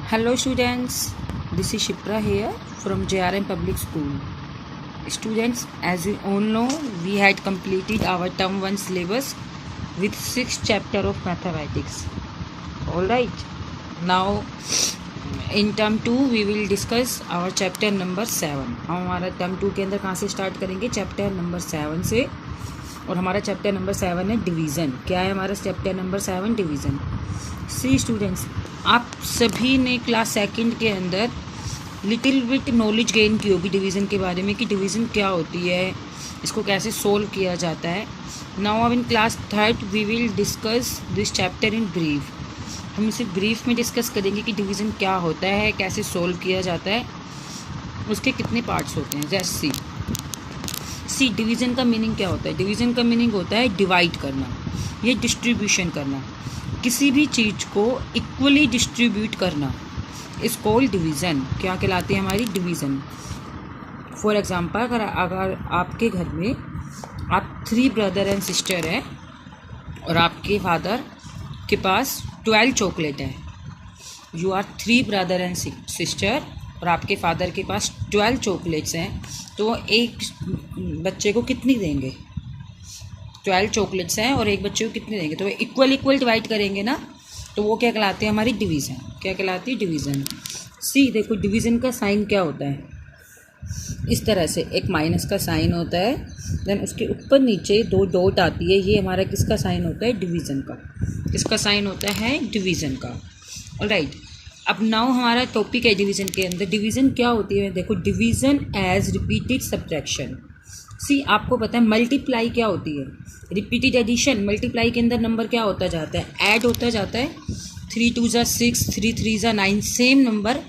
Hello students, this is Shipra here from JRM Public School. Students, as you all know, we had completed our term 1 syllabus with 6 chapter of mathematics. Alright, now in term 2 we will discuss our chapter number 7. हम हमारा term 2 के अंदर कहाँ से start करेंगे? Chapter number 7 से. और हमारा चैप्टर नंबर 7 है डिवीज़न. क्या है हमारा चैप्टर नंबर 7? डिवीज़न. सी स्टूडेंट्स, आप सभी ने क्लास सेकंड के अंदर लिटिल बिट नॉलेज गेन की होगी डिवीज़न के बारे में कि डिवीज़न क्या होती है, इसको कैसे सोल्व किया जाता है. Now in class third we will discuss this chapter in brief. हम इसे ब्रीफ में डिस्कस करेंगे कि डिवीज़न क्या होता है, कैसे सोल्व किया जाता है, उसके कितने पार्ट्स होते हैं. जैसे सी डिवीज़न का मीनिंग क्या होता है? डिवीज़न का मीनिंग होता है डिवाइड करना, ये डिस्ट्रीब्यूशन करना, किसी भी चीज़ को इक्वली डिस्ट्रीब्यूट करना इस कॉल्ड डिवीज़न. क्या कहलाती है हमारी? डिवीज़न. फॉर एग्जांपल, अगर आपके घर में आप 3 ब्रदर एंड सिस्टर है और आपके फादर के पास 12 चॉकलेट है. You are 3 brother and sister और आपके फादर के पास 12 चॉकलेट्स हैं, तो एक बच्चे को कितनी देंगे? 12 चॉकलेट्स हैं और एक बच्चे को कितने देंगे? तो इक्वल डिवाइड करेंगे ना, तो वो क्या कहलाती है हमारी? डिवीज़न. क्या कहलाती है? डिवीज़न. सी देखो, डिवीज़न का साइन क्या होता है? इस तरह से एक माइनस का साइन होता है, देन उसके ऊपर नीचे 2 डॉट आती है. ये हमारा किसका साइन होता है? डिवीज़न का. किसका साइन होता है? डिवीज़न का. ऑलराइट, अब नाउ हमारा टॉपिक है डिवीज़न के अंदर. डिवीज़न क्या होती है? देखो, डिवीज़न एज रिपीटेड सब्ट्रैक्शन. सी आपको पता है मल्टीप्लाई क्या होती है? Repeated addition. मल्टीप्लाई के अंदर नंबर क्या होता जाता है? ऐड होता जाता है. 3 2 ज़ा 6, 3 3 ज़ा 9, सेम नंबर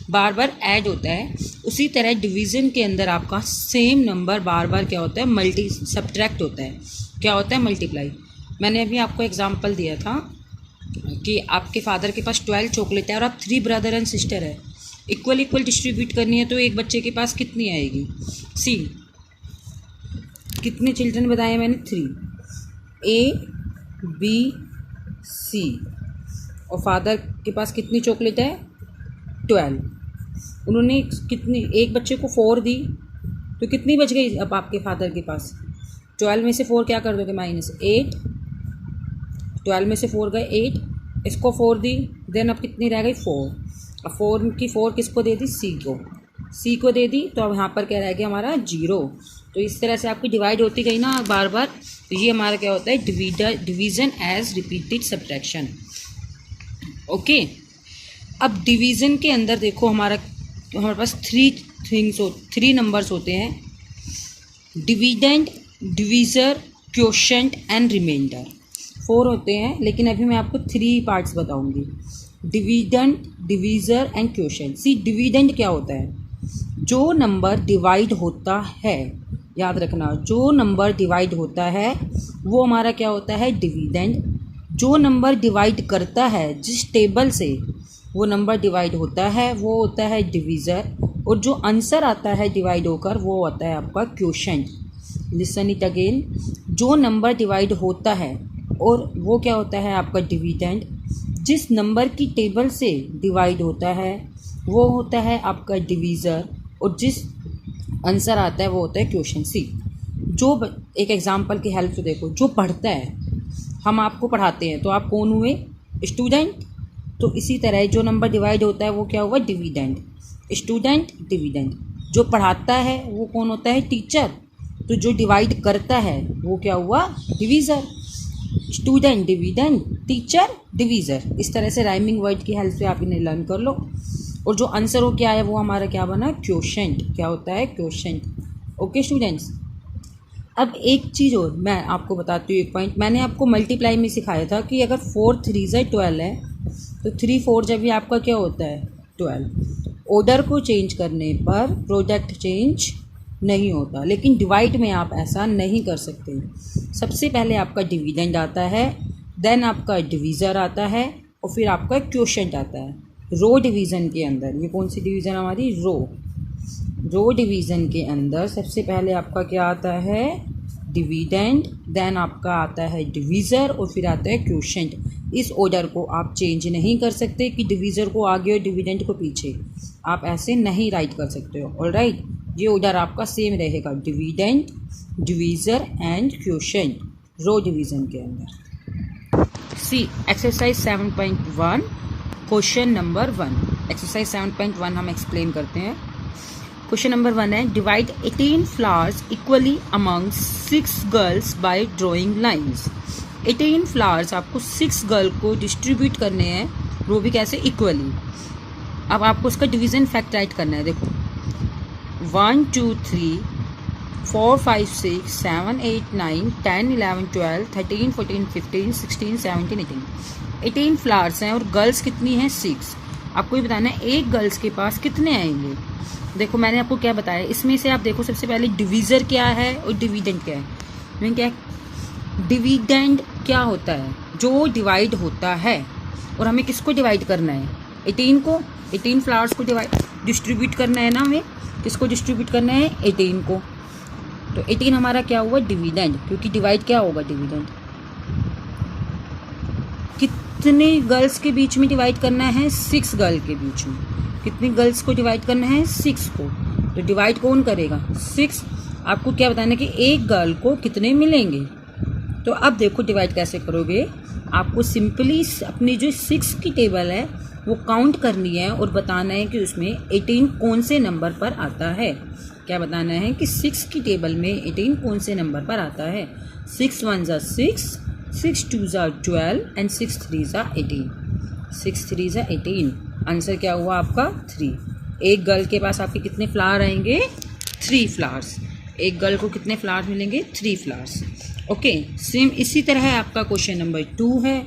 बार बार ऐड होता है. उसी तरह डिवीज़न के अंदर आपका सेम नंबर बार बार क्या होता है? सब्ट्रैक्ट होता है. क्या होता है? मल्टीप्लाई. मैंने अभी आपको एग्जाम्पल दिया था कि आपके फादर के पास 12 चॉकलेट है और आप 3 ब्रदर एंड सिस्टर है. इक्वल डिस्ट्रीब्यूट करनी है, तो एक बच्चे के पास कितनी आएगी? सी कितने चिल्ड्रन बताए मैंने? 3. A B C. और फादर के पास कितनी चॉकलेट है? 12. उन्होंने कितनी, एक बच्चे को 4 दी, तो कितनी बच गई अब आपके फादर के पास? 12 में से 4 क्या कर दोगे? -8. 12 में से 4 गए 8, इसको 4 दी, देन अब कितनी रह गई? 4. अब 4 की 4 किसको दे दी? सी को दे दी, तो अब यहाँ पर क्या रह गया हमारा? 0. तो इस तरह से आपकी डिवाइड होती गई ना बार बार. तो ये हमारा क्या होता है? Division as repeated subtraction. Okay, अब डिवीज़न के अंदर देखो हमारे पास 3 नंबर्स होते हैं: dividend, divisor, quotient and remainder. 4 होते हैं, लेकिन अभी मैं आपको 3 पार्ट्स बताऊंगी: dividend, divisor and quotient. See dividend क्या होता है? जो नंबर डिवाइड होता है, याद रखना, जो नंबर डिवाइड होता है वो हमारा क्या होता है? डिविडेंड. जो नंबर डिवाइड करता है, जिस टेबल से वो नंबर डिवाइड होता है, वो होता है डिवीज़र. और जो आंसर आता है डिवाइड होकर, वो होता है आपका क्वोशंट. Listen it again. जो नंबर डिवाइड होता है और वो क्या होता है? आपका डिविडेंड. जिस नंबर की टेबल से डिवाइड होता है वो होता है आपका डिवीज़र. और जिस आंसर आता है वो होता है क्वोशंट. सी एक एग्जांपल की हेल्प से देखो, जो पढ़ता है, हम आपको पढ़ाते हैं तो आप कौन हुए? स्टूडेंट. तो इसी तरह जो नंबर डिवाइड होता है वो क्या हुआ? डिविडेंड. Student, dividend. जो पढ़ाता है वो कौन होता है? टीचर. तो जो डिवाइड करता है वो क्या हुआ? Divisor. Student, dividend, teacher, divisor. इस तरह से राइमिंग वर्ड की हेल्प से आप इन्हें लर्न कर लो. और जो आंसर हो क्या है वो हमारा क्या बना? क्वोशंट. क्या होता है? क्वोशंट. ओके स्टूडेंट्स, अब एक चीज़ और मैं आपको बताती हूँ. एक पॉइंट मैंने आपको मल्टीप्लाई में सिखाया था कि अगर 4 3 ज़ा 12 है, तो 3 4 जब भी आपका क्या होता है? 12. ऑर्डर को चेंज करने पर प्रोडक्ट चेंज नहीं होता, लेकिन डिवाइड में आप ऐसा नहीं कर सकते. सबसे पहले आपका डिविडेंड आता है, देन आपका डिवीज़र आता है, और फिर आपका क्वोशंट आता है. रो डिवीज़न के अंदर, ये कौन सी डिवीज़न हमारी? रो डिवीज़न के अंदर सबसे पहले आपका क्या आता है? डिविडेंड, देन आपका आता है डिवीज़र, और फिर आता है क्वोशंट. इस ऑर्डर को आप चेंज नहीं कर सकते कि डिवीज़र को आगे और डिविडेंड को पीछे, आप ऐसे नहीं राइट कर सकते हो। ऑलराइट, ये ऑर्डर आपका सेम रहेगा, dividend, divisor and quotient, row division के अंदर। See exercise 7.1 question number 1। Exercise 7.1 हम एक्सप्लेन करते हैं। क्वेश्चन नंबर 1 है, divide 18 flowers equally among 6 girls by drawing lines. 18 flowers आपको 6 गर्ल को डिस्ट्रीब्यूट करने हैं, वो भी कैसे, इक्वली। अब आपको उसका डिवीज़न फैक्ट राइट करना है। देखो 1 2 3 4 5 6 7 8 9 10 11 12 13 14 15 16 17 18 18 फ्लावर्स हैं और गर्ल्स कितनी हैं, 6। आपको ये बताना है एक गर्ल्स के पास कितने आएंगे। देखो मैंने आपको क्या बताया, इसमें से आप देखो सबसे पहले डिवीज़र क्या है और डिविडेंड क्या है। मैं क्या, डिविडेंड क्या होता है, जो डिवाइड होता है, और हमें किसको डिवाइड करना है, 18 को, 18 फ्लावर्स को डिस्ट्रीब्यूट करना है ना, हमें किसको डिस्ट्रीब्यूट करना है, 18 को। तो 18 हमारा क्या हुआ, डिविडेंड, क्योंकि डिवाइड क्या होगा, डिविडेंड। कितने गर्ल्स के बीच में डिवाइड करना है, 6 गर्ल के बीच में। कितनी गर्ल्स को डिवाइड करना है, 6 को। तो डिवाइड कौन करेगा, 6। आपको क्या बताना है कि एक गर्ल को कितने मिलेंगे। तो अब देखो डिवाइड कैसे करोगे, आपको सिंपली अपनी जो 6 की टेबल है वो काउंट करनी है और बताना है कि उसमें 18 कौन से नंबर पर आता है। क्या बताना है कि 6 की टेबल में 18 कौन से नंबर पर आता है। 6 1 ज़ा 6, 6 2 ज़ा 12 एंड 6 3 ज़ा 18। 6 3 ज़ा 18, आंसर क्या हुआ आपका, 3। एक गर्ल के पास आपके कितने फ्लावर आएंगे, 3 फ्लावर्स। एक गर्ल को कितने फ्लावर्स मिलेंगे, 3 फ्लावर्स। ओके, सेम इसी तरह है आपका क्वेश्चन नंबर 2 है।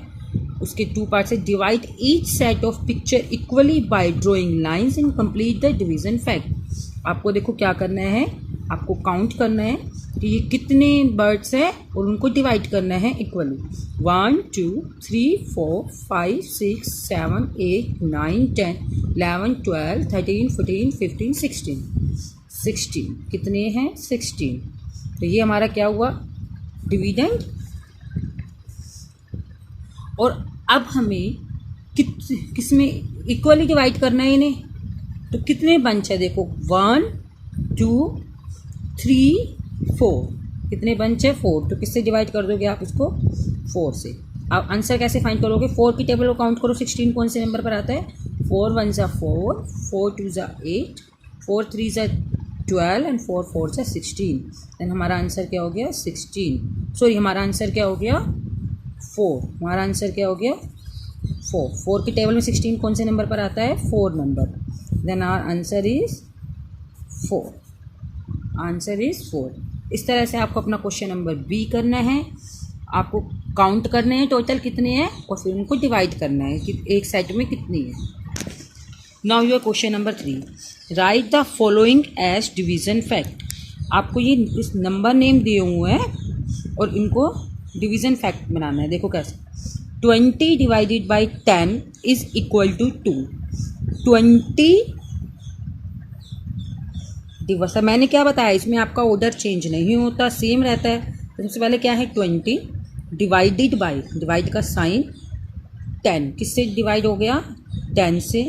उसके 2 पार्ट्स है, divide each set of picture equally by drawing lines and complete the division fact. आपको देखो क्या करना है, आपको काउंट करना है कि ये कितने बर्ड्स हैं और उनको डिवाइड करना है इक्वली। 1 2 3 4 5 6 7 8 9 10 11 12 13 14 15 16 16 कितने हैं, 16। तो ये हमारा क्या हुआ, डिविडेंड। और अब हमें किस में इक्वली डिवाइड करना है इन्हें। तो कितने बंच है, देखो 1 2 3 4, कितने बंच है, 4। तो किससे डिवाइड कर दोगे आप इसको, 4 से। अब आंसर कैसे फाइंड करोगे, 4 की टेबल को काउंट करो, 16 कौन से नंबर पर आता है, 4 1 ज़ा 4, 4 2 ज़ा 8, 4 3 ज़ा 12 एंड 4 4 ज़ा 16। देन हमारा आंसर क्या हो गया, 16। सॉरी, हमारा आंसर क्या हो गया, 4। हमारा आंसर क्या हो गया, 4। 4 की टेबल में 16 कौन से नंबर पर आता है, 4 number. Then our answer is 4। Answer is 4। इस तरह से आपको अपना क्वेश्चन नंबर बी करना है। आपको काउंट करने हैं टोटल कितने हैं और फिर उनको डिवाइड करना है कि एक सेट में कितनी है। Now your question number 3, write the following as division fact. आपको ये इस नंबर नेम दिए हुए हैं और इनको डिवीज़न फैक्ट बनाना है। देखो कैसे, 20 divided by 10 is equal to 2। 20 divide, मैंने क्या बताया, इसमें आपका ऑर्डर चेंज नहीं होता, सेम रहता है। तो सबसे पहले क्या है, 20 डिवाइडेड बाई, डिवाइड का साइन, 10 किससे डिवाइड हो गया, 10 से।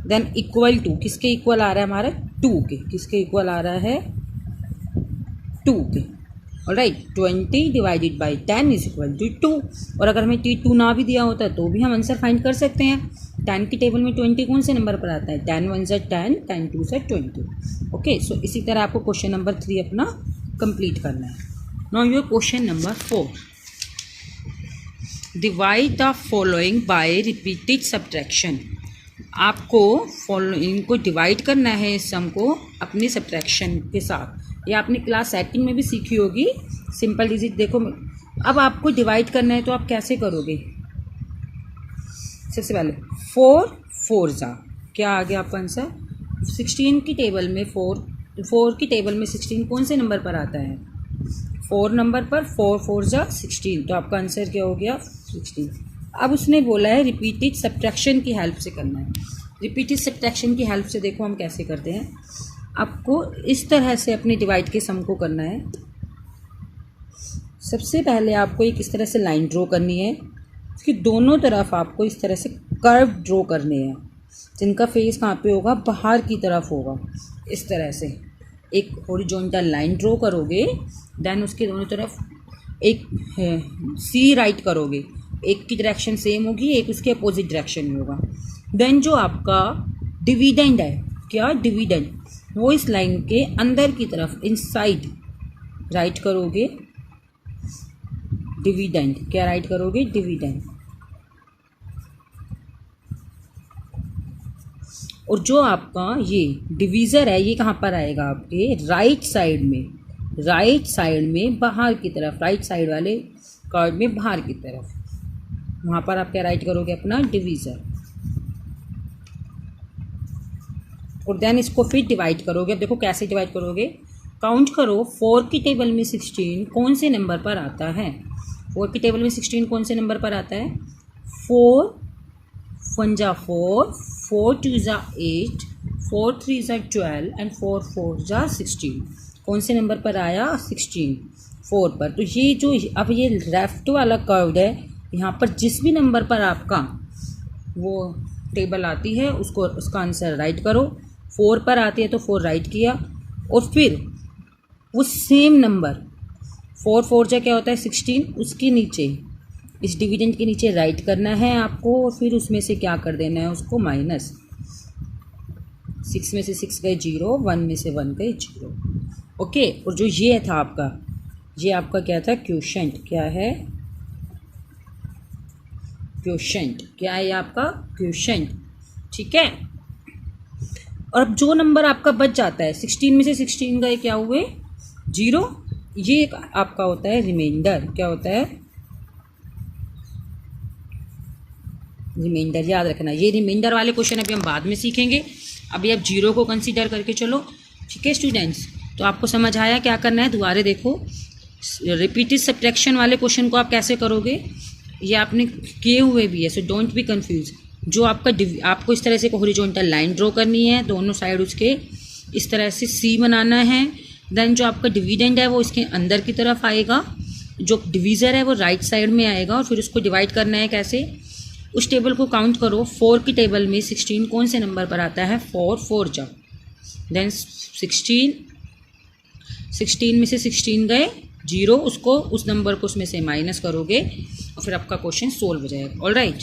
देन इक्वल टू, किसके इक्वल आ रहा है हमारा, 2 के। किसके इक्वल आ रहा है, 2 के। Alright, 20 divided by 10 is equal to 2। और अगर हमें 2 ना भी दिया होता तो भी हम आंसर फाइंड कर सकते हैं। 10 की टेबल में 20 कौन से नंबर पर आता है, 10 1 ज़ा 10, 10 2 ज़ा 20। ओके, सो इसी तरह आपको क्वेश्चन नंबर 3 अपना कंप्लीट करना है। Now your question number 4, divide the following by repeated subtraction. आपको फॉलोइंग को डिवाइड करना है इस सम को अपनी सब्ट्रैक्शन के साथ। ये आपने क्लास सेटिंग में भी सीखी होगी, सिंपल डिजिट। देखो अब आपको डिवाइड करना है तो आप कैसे करोगे, सबसे पहले 4 4 ज़ा, क्या आ गया आपका आंसर, 16 की टेबल में 4 की टेबल में 16 कौन से नंबर पर आता है, 4 नंबर पर। 4 4 ज़ा 16, तो आपका आंसर क्या हो गया, 16। अब उसने बोला है रिपीटेड सब्ट्रैक्शन की हेल्प से करना है। रिपीटेड सब्ट्रैक्शन की हेल्प से देखो हम कैसे करते हैं। आपको इस तरह से अपने डिवाइड के सम को करना है। सबसे पहले आपको एक इस तरह से लाइन ड्रॉ करनी है। इसकी दोनों तरफ आपको इस तरह से कर्व ड्रॉ करने हैं, जिनका फेस कहाँ पे होगा, बाहर की तरफ होगा। इस तरह से एक हॉरिजॉन्टल लाइन ड्रॉ करोगे, देन उसके दोनों तरफ एक सी राइट करोगे, एक की डायरेक्शन सेम होगी, एक उसके अपोजिट डायरेक्शन में होगा। देन जो आपका डिविडेंड है, क्या डिविडेंड, वो इस लाइन के अंदर की तरफ इनसाइड राइट करोगे, डिविडेंड, क्या राइट करोगे, डिविडेंड। और जो आपका ये डिवीज़र है ये कहाँ पर आएगा, आपके राइट साइड में, राइट साइड में बाहर की तरफ, राइट साइड वाले कार्ड में बाहर की तरफ, वहाँ पर आप क्या राइट करोगे, अपना डिवीज़र। और देन इसको फिर डिवाइड करोगे। अब देखो कैसे डिवाइड करोगे, काउंट करो 4 की टेबल में 16 कौन से नंबर पर आता है। 4 की टेबल में 16 कौन से नंबर पर आता है, 4 1 जा 4, 4 2 जा 8, 4 3 जा 12 एंड 4 4 जा 16। कौन से नंबर पर आया, 16, 4 पर। तो ये जो अब ये लेफ्ट वाला कर्व है, यहाँ पर जिस भी नंबर पर आपका वो टेबल आती है उसको, उसका आंसर राइट करो। 4 पर आती है तो 4 राइट किया, और फिर वो सेम नंबर 4 4 जा क्या होता है 16, उसके नीचे इस डिविडेंड के नीचे राइट करना है आपको, और फिर उसमें से क्या कर देना है उसको माइनस। 6 में से 6 गए 0, 1 में से 1 गए 0। ओके, और जो ये था आपका, ये आपका क्या था, क्वोशेंट। क्या है, क्वोशेंट। क्या है ये आपका, क्वोशेंट। ठीक है। और अब जो नंबर आपका बच जाता है 16 में से 16 गए क्या हुए, 0, ये एक आपका होता है रिमाइंडर। क्या होता है, रिमाइंडर। याद रखना, ये रिमाइंडर वाले क्वेश्चन अभी हम बाद में सीखेंगे, अभी आप 0 को कंसीडर करके चलो। ठीक है स्टूडेंट्स, तो आपको समझ आया क्या करना है, दोबारा देखो। रिपीटेड सब्ट्रैक्शन वाले क्वेश्चन को आप कैसे करोगे, ये आपने किए हुए भी है, सो डोंट बी कंफ्यूज। जो आपका आपको इस तरह से हॉरिजॉन्टल लाइन ड्रॉ करनी है, दोनों साइड उसके इस तरह से सी बनाना है। देन जो आपका डिविडेंड है वो इसके अंदर की तरफ आएगा, जो डिवीज़र है वो राइट साइड में आएगा, और फिर उसको डिवाइड करना है कैसे, उस टेबल को काउंट करो। 4 की टेबल में 16 कौन से नंबर पर आता है, 4 4 जा, देन 16 में से 16 गए 0, उसको उस नंबर को उसमें से माइनस करोगे और फिर आपका क्वेश्चन सोल्व हो जाएगा। ऑल राइट,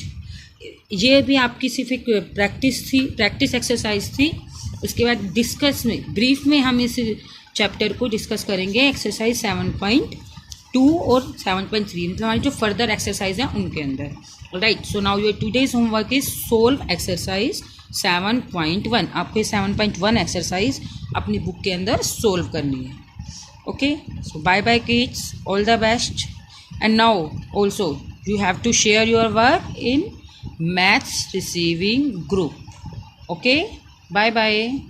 ये भी आपकी सिर्फ एक प्रैक्टिस थी, प्रैक्टिस एक्सरसाइज थी। उसके बाद डिस्कस में, ब्रीफ में हम इस चैप्टर को डिस्कस करेंगे, एक्सरसाइज 7.2 और 7.3, मतलब हमारी जो फर्दर एक्सरसाइज है उनके अंदर। Right, so now your today's homework is solve exercise 7.1। आपको ये 7.1 एक्सरसाइज अपनी बुक के अंदर सोल्व करनी है। Okay, so bye bye kids, all the best, and now also you have to share your work in maths receiving group. Okay, bye bye.